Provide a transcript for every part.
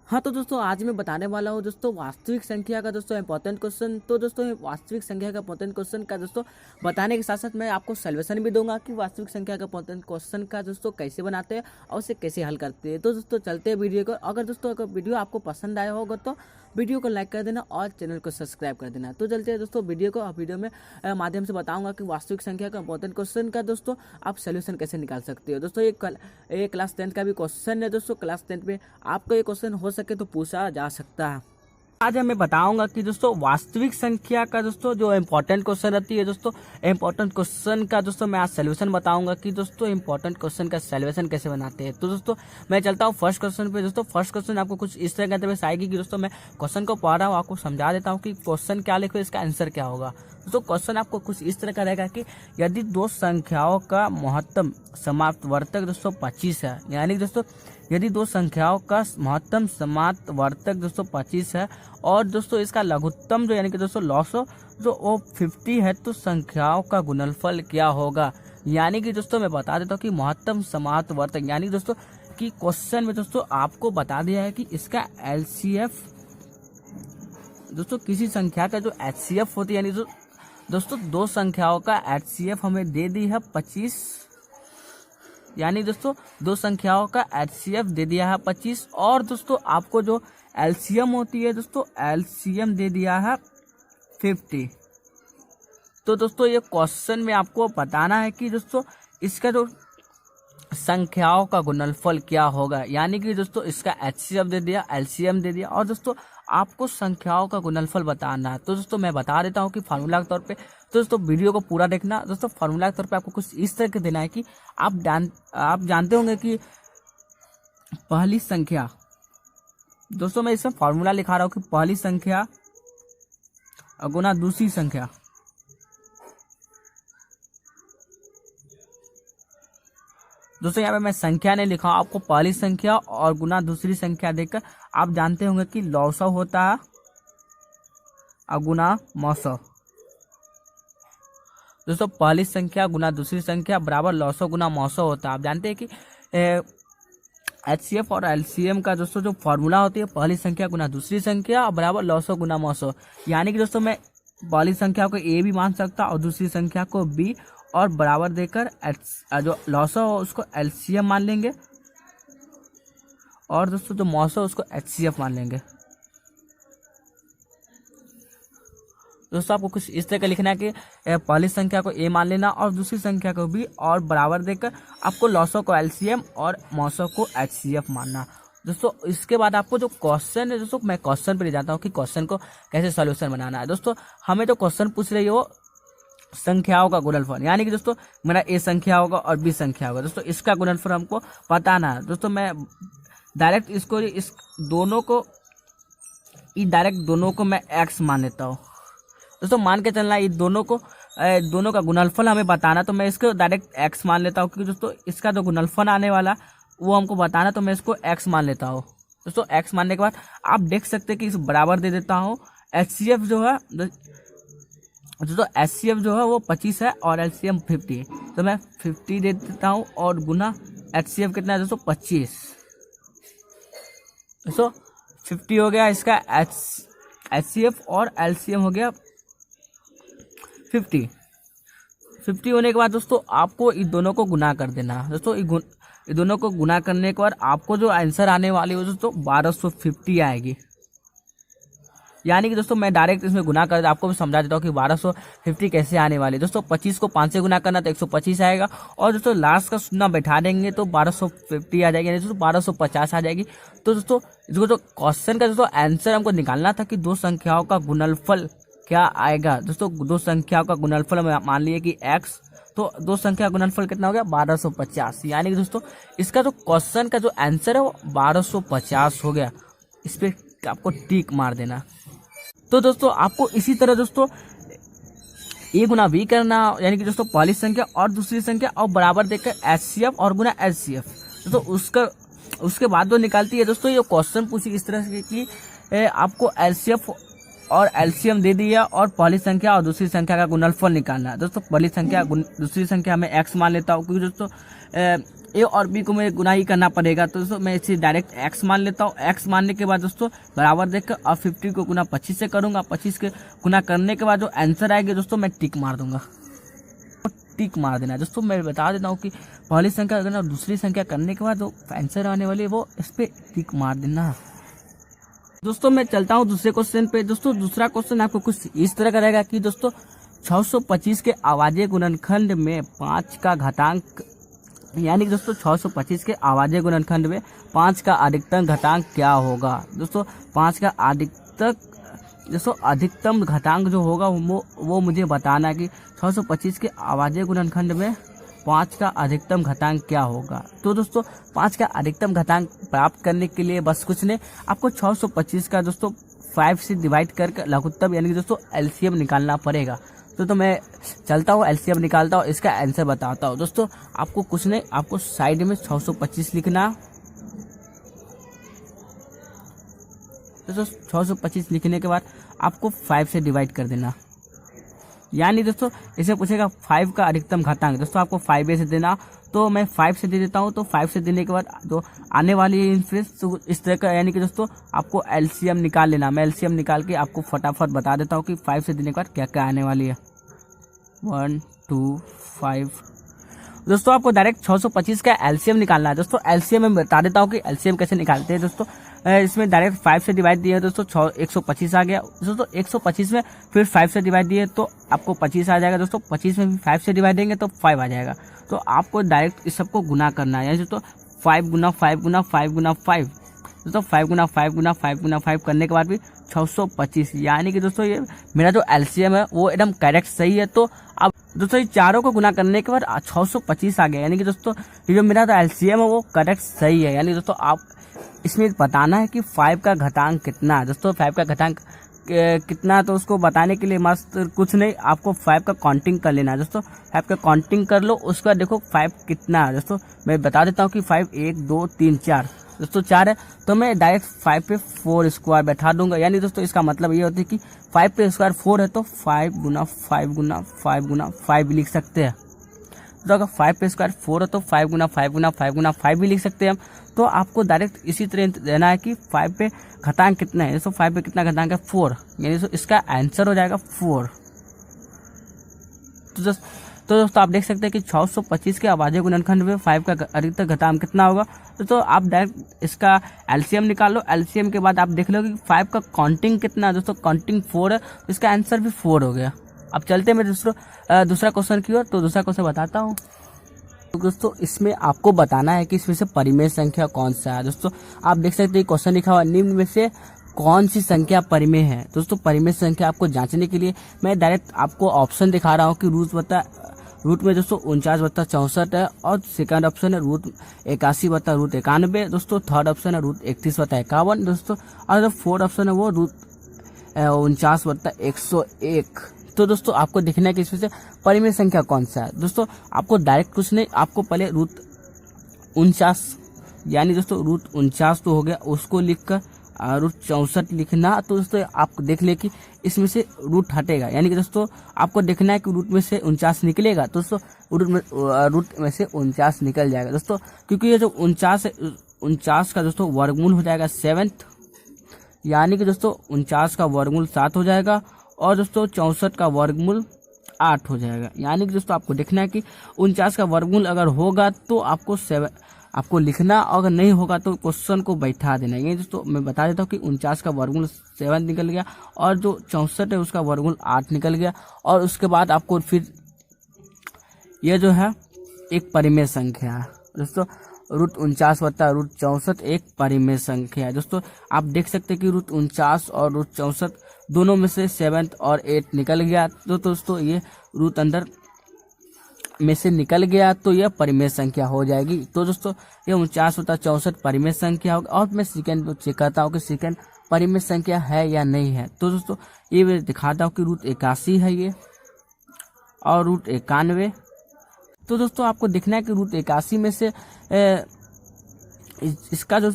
हाँ तो दोस्तों आज मैं बताने वाला हूँ दोस्तों वास्तविक संख्या का दोस्तों इंपॉर्टेंट क्वेश्चन। तो दोस्तों वास्तविक संख्या का इंपॉर्टेंट क्वेश्चन का दोस्तों बताने के साथ साथ मैं आपको सॉल्यूशन भी दूंगा कि वास्तविक संख्या का इंपॉर्टेंट क्वेश्चन का दोस्तों कैसे बनाते हैं और उसे कैसे हल करते हैं। तो दोस्तों चलते हैं वीडियो को। अगर वीडियो आपको पसंद आया होगा तो वीडियो को लाइक कर देना और चैनल को सब्सक्राइब कर देना। तो चलते हैं दोस्तों वीडियो को। वीडियो में माध्यम से बताऊंगा कि वास्तविक संख्या का इंपॉर्टेंट क्वेश्चन का दोस्तों आप सोल्यूशन कैसे निकाल सकते हो। दोस्तों ये क्लास 10 का भी क्वेश्चन है दोस्तों। क्लास 10 में आपको ये क्वेश्चन हो सके तो पूछा जा सकता है। आज मैं बताऊंगा कि दोस्तों वास्तविक संख्या का दोस्तों जो इम्पोर्टेंट क्वेश्चन रहती है दोस्तों, इम्पोर्टेंट क्वेश्चन का दोस्तों मैं आज सोल्यूशन बताऊंगा कि दोस्तों इम्पोर्टेंट क्वेश्चन का सोल्यूशन कैसे बनाते हैं। तो दोस्तों मैं चलता हूं फर्स्ट क्वेश्चन पे। दोस्तों फर्स्ट क्वेश्चन आपको कुछ इस तरह के आएगी कि दोस्तों मैं क्वेश्चन को पढ़ रहा हूँ, आपको समझा देता हूँ कि क्वेश्चन क्या लिखो, इसका आंसर क्या होगा। दोस्तों क्वेश्चन आपको कुछ इस तरह का रहेगा कि यदि दो संख्याओं का महत्तम समापवर्तक दोस्तों 25 है, यानी दोस्तों यदि दो संख्याओं का महत्तम समापवर्तक दोस्तों 25 है और दोस्तों इसका लघुत्तम जो यानी कि दोस्तों लॉसो जो वो 50 है, तो संख्याओं का गुणनफल क्या होगा। यानी कि दोस्तों मैं बता देता हूँ कि महत्तम समापवर्तक यानी दोस्तों कि क्वेश्चन में दोस्तों आपको बता दिया है कि इसका एलसीएफ दोस्तों किसी संख्या का जो एचसीएफ होती है, यानी दोस्तों दो संख्याओं का एचसीएफ हमें दे दी है 25, यानी दोस्तों दो संख्याओं का एचसीएफ दे दिया है 25 और दोस्तों आपको जो एलसीएम होती है दोस्तों एलसीएम दे दिया है 50। तो दोस्तों ये क्वेश्चन में आपको बताना है कि दोस्तों इसका जो संख्याओं का गुणनफल क्या होगा, यानी कि दोस्तों इसका एचसीएफ दे दिया, एलसीएम दे दिया और दोस्तों आपको संख्याओं का गुणनफल बताना है। तो दोस्तों मैं बता देता हूँ कि फार्मूला के तौर पे। तो दोस्तों वीडियो को पूरा देखना। दोस्तों फार्मूला के तौर पे आपको कुछ इस तरह के देना है कि आप जानते होंगे कि पहली संख्या, दोस्तों मैं इसमें फार्मूला लिखा रहा हूँ कि पहली संख्या गुना दूसरी संख्या, दोस्तों यहाँ पे मैं संख्या नहीं लिखा हूँ, आपको पहली संख्या और गुना दूसरी संख्या देकर आप जानते होंगे कि लॉसव होता है और गुना मौसव। दोस्तों पहली संख्या गुना दूसरी संख्या बराबर लॉसव गुना मौसव होता है। आप जानते हैं कि एचसीएफ और एलसीएम का दोस्तों जो फॉर्मूला होती है पहली संख्या गुना दूसरी संख्या बराबर लॉसव गुना मौसव। यानी कि दोस्तों मैं पहली संख्या को ए भी मान सकता और दूसरी संख्या को बी और बराबर देकर जो लॉसव हो उसको एलसीएम मान लेंगे और दोस्तों जो मौसव उसको एचसीएफ मान लेंगे। दोस्तों आपको कुछ इस तरह का लिखना है कि पहली संख्या को ए मान लेना और दूसरी संख्या को बी और बराबर देकर आपको लॉसव को एलसीएम और मौसव को एचसीएफ मानना। दोस्तों इसके बाद आपको जो क्वेश्चन है दोस्तों मैं क्वेश्चन पे ले जाता हूँ कि क्वेश्चन को कैसे सॉल्यूशन बनाना है। दोस्तों हमें जो क्वेश्चन पूछ रही है वो संख्याओं का गुणनफल, यानी कि दोस्तों मेरा ए संख्या होगा और बी संख्या होगा। दोस्तों इसका गुणनफल हमको बताना है। दोस्तों मैं डायरेक्ट इस दोनों को मैं एक्स मान लेता हूँ। दोस्तों मान के चलना ये दोनों का गुणनफल हमें बताना, तो मैं इसको डायरेक्ट एक्स मान लेता हूँ क्योंकि दोस्तों इसका जो गुणनफल आने वाला वो हमको बताना, तो मैं इसको एक्स मान लेता हूँ। दोस्तों एक्स मानने के बाद आप देख सकते हैं कि इस बराबर दे देता हूँ। एचसीएफ जो है दोस्तों एचसीएफ जो है वो 25 है और एलसीएम 50, तो मैं 50 दे देता हूँ और गुना एचसीएफ कितना है दोस्तों 25। दोस्तों 50 हो गया इसका एचसीएफ और एलसीएम हो गया 50 होने के बाद दोस्तों आपको इन दोनों को गुना कर देना। दोस्तों इन दोनों को गुना करने के बाद आपको जो आंसर आने वाली है दोस्तों 1250 आएगी। यानी कि दोस्तों मैं डायरेक्ट इसमें गुना कर आपको भी समझा देता हूँ कि 1250 कैसे आने वाली है। दोस्तों 25 को 5 से गुना करना तो 125 आएगा और दोस्तों लास्ट का शून्य बैठा देंगे तो 1250 आ जाएगी, यानी दोस्तों 1250 आ जाएगी। तो दोस्तों जो क्वेश्चन का दोस्तों आंसर हमको निकालना था कि दो संख्याओं का गुणनफल क्या आएगा। दोस्तों दो संख्याओं का गुणनफल मान लिए कि एक्स, तो दो संख्या गुणनफल कितना हो गया 1250। यानी कि दोस्तों इसका जो क्वेश्चन का जो आंसर है वो 1250 हो गया। इस पर आपको टिक मार देना। तो दोस्तों आपको इसी तरह दोस्तों ए गुना बी करना, यानी कि दोस्तों पहली संख्या और दूसरी संख्या और बराबर देकर एचसीएफ और गुना एचसीएफ। दोस्तों उसके बाद जो निकालती है दोस्तों ये क्वेश्चन पूछी इस तरह से कि आपको एलसीएफ और एलसीएम दे दिया और पहली संख्या और दूसरी संख्या का गुणनफल निकालना है। दोस्तों पहली संख्या दूसरी संख्या में एक्स मान लेता हूँ क्योंकि दोस्तों ए और बी को मुझे गुना ही करना पड़ेगा। तो दोस्तों मैं इसे डायरेक्ट एक्स मान लेता हूँ। एक्स मानने के बाद दोस्तों बराबर देखकर अब 50 को गुना 25 से करूंगा। 25 के गुना करने के बाद जो आंसर आएगा दोस्तों मैं टिक मार दूंगा। टिक मार देना है दोस्तों। मैं बता देता हूँ कि पहली संख्या करना और दूसरी संख्या करने के बाद जो आंसर आने वाली है वो इस पे टिक मार देना। दोस्तों मैं चलता हूँ दूसरे क्वेश्चन पे। दोस्तों दूसरा क्वेश्चन आपको कुछ इस तरह का रहेगा कि दोस्तों 625 के अभाज्य गुणनखंड में 5 का घातांक, यानी कि दोस्तों 625 के अभाज्य गुणनखंड में 5 का अधिकतम घातांक क्या होगा। दोस्तों 5 का अधिकतम घातांक जो होगा वो मुझे बताना है कि 625 के अभाज्य गुणनखंड में 5 का अधिकतम घातांक क्या होगा। तो दोस्तों 5 का अधिकतम घातांक प्राप्त करने के लिए बस कुछ नहीं, आपको 625 का दोस्तों 5 से डिवाइड करके लघुत्तम यानी कि दोस्तों एलसीएम निकालना पड़ेगा। तो मैं चलता हूँ एलसीएम निकालता हूँ, इसका आंसर बताता हूँ। दोस्तों आपको कुछ नहीं, आपको साइड में 625 लिखना। दोस्तों 625 लिखने के बाद आपको 5 से डिवाइड कर देना, यानी दोस्तों इसे पूछेगा 5 का अधिकतम घातांक। दोस्तों आपको 5 से देना, तो मैं 5 से दे देता हूँ। तो 5 से देने के बाद जो आने वाली है इंफ्रेंस तो इस तरह का, यानी कि दोस्तों आपको एलसीएम निकाल लेना। मैं एलसीएम निकाल के आपको फटाफट बता देता हूँ कि 5 से देने के बाद क्या क्या आने वाली है। 1 2 5। दोस्तों आपको डायरेक्ट 625 का एलसीएम निकालना है। दोस्तों एलसीएम मैं बता देता हूँ कि एलसीएम कैसे निकालते हैं। दोस्तों इसमें डायरेक्ट 5 से डिवाइड दिया है दोस्तों 125 आ गया। दोस्तों 125 में फिर 5 से डिवाइड दिए तो आपको 25 आ जाएगा। दोस्तों 25 में भी 5 से डिवाइड देंगे तो 5 आ जाएगा। तो आपको डायरेक्ट इस सबको गुना करना है, यानी दोस्तों 5 गुना 5 गुना 5 गुना 5। दोस्तों 5 गुना 5 गुना 5 गुना 5 करने के बाद भी 625, यानी कि दोस्तों ये मेरा जो एलसीएम है वो एकदम करेक्ट सही है। तो अब दोस्तों ये चारों को गुना करने के बाद 625 आ गया, यानी कि दोस्तों ये जो मेरा जो एलसीएम है वो करेक्ट सही है। यानी दोस्तों आप इसमें बताना है कि 5 का घातांक कितना है। दोस्तों 5 का घातांक कितना, तो उसको बताने के लिए मस्त कुछ नहीं, आपको 5 का काउंटिंग कर लेना है। दोस्तों 5 का काउंटिंग कर लो, उसका देखो 5 कितना है। दोस्तों मैं बता देता हूँ कि 5 1 2 3 4। दोस्तों 4 है तो मैं डायरेक्ट 5 पे 4 स्क्वायर बैठा दूंगा, यानी दोस्तों इसका मतलब ये होता है कि 5 पे स्क्वायर 4 है तो 5 गुना 5 गुना 5 गुना 5 भी लिख सकते हैं। तो अगर 5 पे स्क्वायर 4 है तो 5 गुना 5 गुना 5 गुना 5 भी लिख सकते हैं हम। तो आपको डायरेक्ट इसी तरह देना है कि 5 पे घातांक कितना है। दोस्तों 5 पे कितना घातांक है 4, यानी तो इसका आंसर हो जाएगा 4। तो दोस्तों आप देख सकते हैं कि 625 के अभाज्य गुणनखंड में 5 का अधिकतम घातांक कितना होगा। तो आप डायरेक्ट इसका एलसीएम निकाल लो। एलसीएम के बाद आप देख लो कि 5 का काउंटिंग कितना है। दोस्तों काउंटिंग 4 है, तो इसका आंसर भी 4 हो गया। अब चलते हैं मैं दूसरा क्वेश्चन की ओर। तो दूसरा क्वेश्चन बताता हूँ। तो दोस्तों इसमें आपको बताना है कि इसमें से परिमेय संख्या कौन सा है। दोस्तों आप देख सकते हैं क्वेश्चन लिखा हुआ निम्न में से कौन सी संख्या परिमेय है। दोस्तों परिमेय संख्या आपको जांचने के लिए मैं डायरेक्ट आपको ऑप्शन दिखा रहा हूँ कि रूट में दोस्तों 49/64 है, और सेकंड ऑप्शन है रूट 81/91। दोस्तों थर्ड ऑप्शन है रूट 31/51। दोस्तों और जो फोर्थ ऑप्शन है वो रूट 49/101। तो दोस्तों आपको देखना है कि इसमें से परिमेय संख्या कौन सा है। दोस्तों आपको डायरेक्ट कुछ नहीं, आपको पहले रूट 49, यानी दोस्तों रूट 49 तो हो गया, उसको लिखकर रूट 64 लिखना। तो दोस्तों आप देख ले कि इसमें से रूट हटेगा, यानी कि दोस्तों आपको देखना है कि रूट में से 49 निकलेगा। तो दोस्तों रूट में से 49 निकल जाएगा दोस्तों, क्योंकि ये जो 49 है 49 का दोस्तों वर्गमूल हो जाएगा 7, यानी कि दोस्तों 49 का वर्गमूल 7 हो जाएगा, और दोस्तों 64 का वर्गमूल 8 हो जाएगा। यानी कि दोस्तों आपको देखना है कि 49 का वर्गमूल अगर होगा तो आपको लिखना, अगर नहीं होगा तो क्वेश्चन को बैठा देना। ये दोस्तों मैं बता देता हूँ कि 49 का वर्गमूल 7 निकल गया, और जो 64 है उसका वर्गमूल 8 निकल गया। और उसके बाद आपको फिर ये जो है एक परिमेय संख्या है दोस्तों, रूट 49/√64 एक परिमेय संख्या है। दोस्तों आप देख सकते हैं कि रूट 49 और रूट 64 दोनों में से 7 और 8 निकल गया। तो दोस्तों ये रूट अंदर में से निकल गया, तो यह परिमेय संख्या हो जाएगी। तो दोस्तों ये 49/64 परिमेय संख्या होगा। और मैं सेकंड चेक करता हूँ कि सेकंड परिमेय संख्या है या नहीं है। तो दोस्तों ये मैं दिखाता हूँ कि रूट 81 है ये, और रूट 91। तो दोस्तों आपको देखना है कि रूट 81 में से इसका जो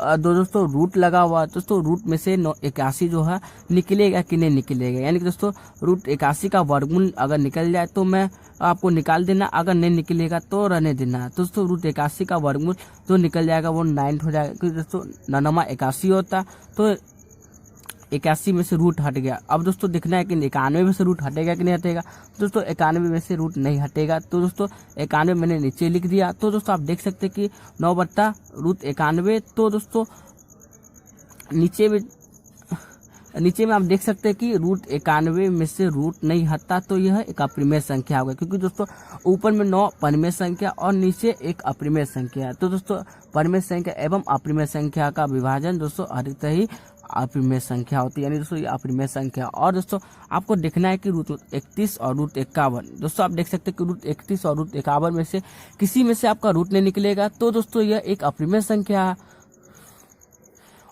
दोस्तों रूट लगा हुआ, दोस्तों रूट में से 81 जो है निकलेगा कि नहीं निकलेगा। यानी कि दोस्तों रूट 81 का वर्गमूल अगर निकल जाए तो मैं आपको निकाल देना, अगर नहीं निकलेगा तो रहने देना। दोस्तों रूट 81 का वर्गमूल जो निकल जाएगा वो 9 हो जाएगा, क्योंकि दोस्तों 9 81 होता, तो 81 में से रूट हट गया। अब दोस्तों देखना है कि 91 में से रूट हटेगा कि नहीं हटेगा। दोस्तों 91 में से रूट नहीं हटेगा, तो दोस्तों 91 मैंने नीचे लिख दिया। तो दोस्तों आप देख सकते हैं कि 9/√91। तो दोस्तों नीचे में आप देख सकते हैं कि √91 में से रूट नहीं हटता, तो यह एक अपरिमेय संख्या होगा, क्योंकि दोस्तों ऊपर में 9 परिमेय संख्या और नीचे एक अपरिमेय संख्या है। तो दोस्तों परिमेय संख्या एवं अपरिमेय संख्या का विभाजन दोस्तों अधिकतर ही अपरिमेय संख्या होती है, यानी दोस्तों ये अपरिमेय संख्या। और दोस्तों आपको देखना है कि √31 और √51। दोस्तों आप देख सकते हैं कि √31 और √51 में से किसी में से आपका रूट नहीं निकलेगा, तो दोस्तों यह एक अपरिमेय संख्या है।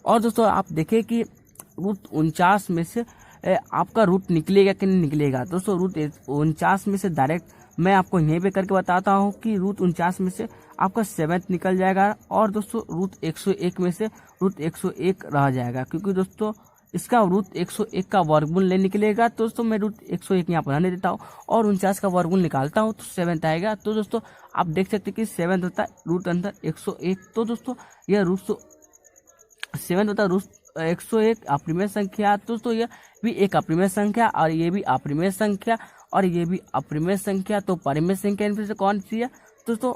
और दोस्तों आप देखें कि √49 में से आपका रूट निकलेगा कि नहीं निकलेगा। दोस्तों √49 में से डायरेक्ट मैं आपको यहीं पे करके बताता हूँ कि √49 में से आपका 7 निकल जाएगा, और दोस्तों √101 में से √101 रह जाएगा, क्योंकि दोस्तों इसका √101 का वर्गमूल नहीं निकलेगा। तो दोस्तों मैं √101 यहाँ पर रहने देता हूँ और 49 का वर्गमूल निकालता हूँ तो 7 आएगा। तो दोस्तों आप देख सकते हैं कि 7 होता है √101। तो दोस्तों यह 7 होता है √101 अपरिमेय संख्या। दोस्तों यह भी एक अपरिमेय संख्या और ये भी अपरिमेय संख्या और ये भी अपरिमेय संख्या। तो परिमेय संख्या इनमें से कौन सी है। दोस्तों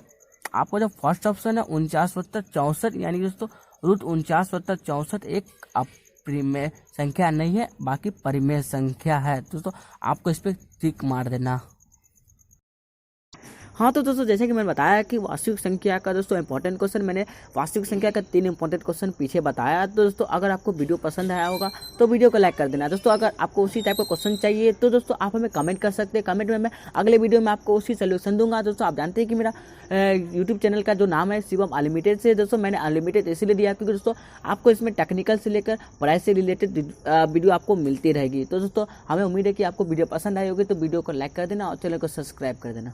आपको जो फर्स्ट ऑप्शन है 49/64, यानी दोस्तों √49/64 एक अपरिमेय संख्या नहीं है, बाकी परिमेय संख्या है। दोस्तों आपको इस पर टिक मार देना। हाँ तो दोस्तों जैसे कि मैंने बताया कि वास्तविक संख्या का दोस्तों इंपॉर्टेंट क्वेश्चन, मैंने वास्तविक संख्या का 3 इंपॉर्टेंट क्वेश्चन पीछे बताया। तो दोस्तों अगर आपको वीडियो पसंद आया होगा तो वीडियो को लाइक कर देना। दोस्तों अगर आपको उसी टाइप का क्वेश्चन चाहिए तो दोस्तों आप हमें कमेंट कर सकते हैं। कमेंट में मैं अगले वीडियो में आपको उसी सोल्यूशन दूंगा। दोस्तों आप जानते हैं कि मेरा यूट्यूब चैनल का जो नाम है शिवम अनलिमिटेड से। दोस्तों मैंने अनलिमिटेड इसीलिए दिया क्योंकि दोस्तों आपको इसमें टेक्निकल से लेकर पढ़ाई से रिलेटेड वीडियो आपको मिलती रहेगी। तो दोस्तों हमें उम्मीद है कि आपको वीडियो पसंद आई होगी, तो वीडियो को लाइक कर देना और चैनल को सब्सक्राइब कर देना।